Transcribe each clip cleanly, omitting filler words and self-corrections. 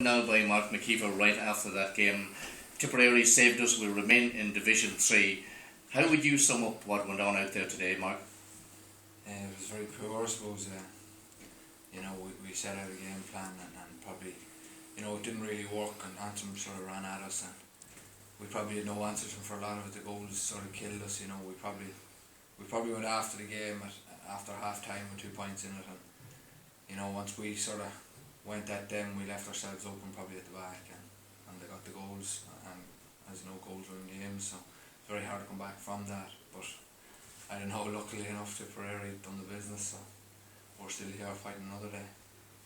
Now by Mark McKeever right after that game. Tipperary saved us, we remain in Division 3. How would you sum up what went on out there today, Mark? It was very poor, I suppose. We set out a game plan and probably, it didn't really work, and Antrim sort of ran at us, and we probably had no answers for a lot of it. The goals sort of killed us. We probably went after the game after half time with 2 points in it, and once we sort of went at them, we left ourselves open probably at the back, and they got the goals, and as you know, goals win games, so it's very hard to come back from that. But I don't know, luckily enough, Tipperary done the business, so we're still here fighting another day.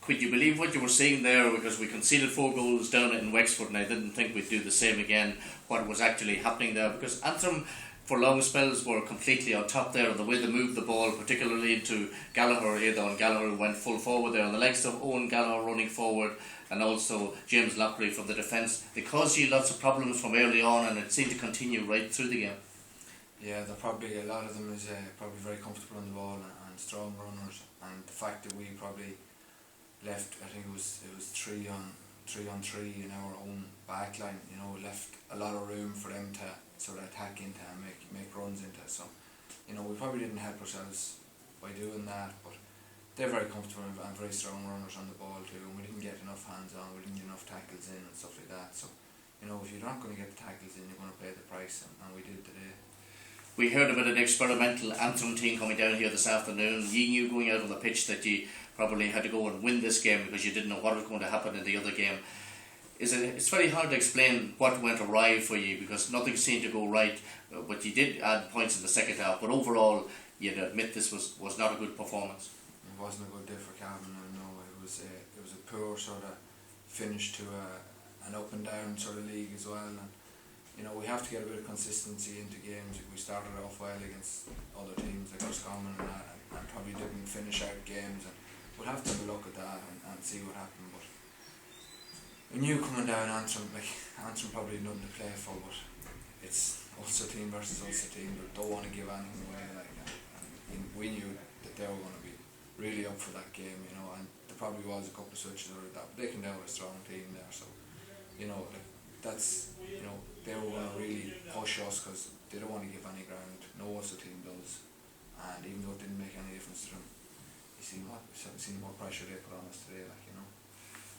Could you believe what you were seeing there? Because we conceded 4 goals down in Wexford, and I didn't think we'd do the same again. What was actually happening there? Because Antrim, for long spells, were completely on top there. The way they moved the ball, particularly into Gallagher, and Gallagher went full forward there. And the likes of Owen Gallagher running forward, and also James Lockery from the defence. They caused you lots of problems from early on, and it seemed to continue right through the game. Yeah, they're probably, a lot of them is probably very comfortable on the ball and strong runners. And the fact that we probably left, I think it was 3 on 3 in our own back line, left a lot of room for them to sort of attack into and make runs into. So, we probably didn't help ourselves by doing that, but they're very comfortable and very strong runners on the ball too, and we didn't get enough hands on, we didn't get enough tackles in and stuff like that. So, if you're not going to get the tackles in, you're going to pay the price, and we did today. We heard about an experimental Antrim team coming down here this afternoon. You knew going out on the pitch that you probably had to go and win this game because you didn't know what was going to happen in the other game. It's very hard to explain what went awry for you because nothing seemed to go right, but you did add points in the second half. But overall, you'd admit this was not a good performance. It wasn't a good day for Cavan. I know it was a poor sort of finish to an up and down sort of league as well. And we have to get a bit of consistency into games. We started off well against other teams like Roscommon and probably didn't finish out games. And we'll have to have a look at that and see what happened. But we knew coming down Antrim probably nothing to play for, but it's Ulster team versus Ulster team. But don't want to give anything away like that. And we knew that they were going to be really up for that game, and there probably was a couple of switches or that. But they can down a strong team there, so that's they were going to really push us because they don't want to give any ground. No Ulster team does, and even though it didn't make any difference to them, you see what pressure they put on us today,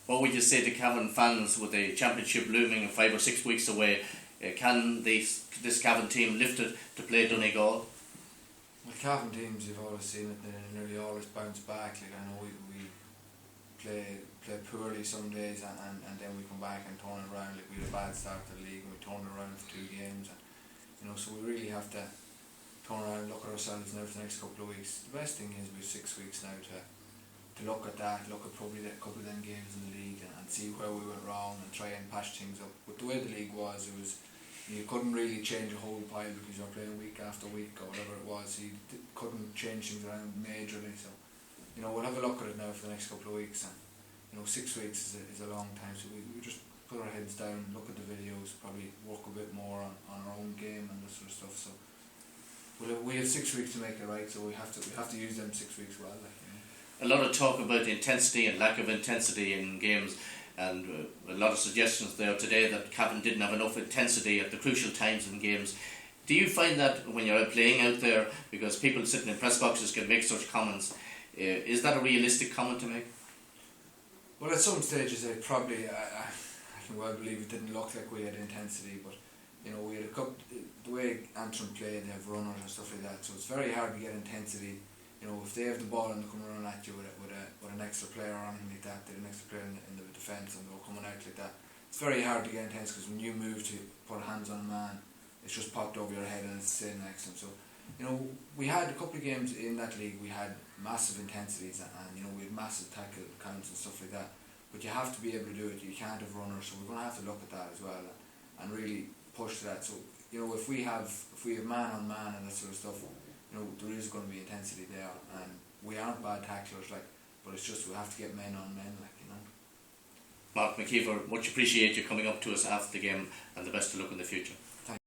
What would you say to Cavan fans with the championship looming 5 or 6 weeks away? Can this Cavan team lift it to play Donegal? Well, Cavan teams, you've always seen it, they nearly always bounce back. I know we play poorly some days and then we come back and turn it around. We had a bad start to the league and we turned it around for 2 games. And, so we really have to turn around and look at ourselves now for the next couple of weeks. The best thing is we have 6 weeks now to look at that, look at probably a couple of them games in the league and see where we went wrong and try and patch things up. But the way the league was, you couldn't really change a whole pile because you were playing week after week or whatever it was, so you couldn't change things around majorly. So, we'll have a look at it now for the next couple of weeks, and 6 weeks is a long time, so we just put our heads down, look at the videos, probably work a bit more on our own game and this sort of stuff. So we have 6 weeks to make it right, so we have to use them 6 weeks well. A lot of talk about intensity and lack of intensity in games, and a lot of suggestions there today that Cavan didn't have enough intensity at the crucial times in games. Do you find that when you're playing out there, because people sitting in press boxes can make such comments, is that a realistic comment to make? Well, at some stages I can well believe it didn't look like we had intensity, but we had a couple, the way Antrim play, they have runners and stuff like that, so it's very hard to get intensity. If they have the ball and they're coming around at you with an extra player or anything like that, they're an extra player in the defence and they're coming out like that, it's very hard to get intense because when you move to put hands on a man, it's just popped over your head and it's staying next to him. So, we had a couple of games in that league, we had massive intensities and we had massive tackle counts and stuff like that, but you have to be able to do it. You can't have runners, so we're going to have to look at that as well and really push to that. So, if we have man on man and that sort of stuff, there is going to be intensity there, and we aren't bad tacklers, but it's just we have to get men on men, Mark McKeever, much appreciate you coming up to us after the game, and the best of luck in the future.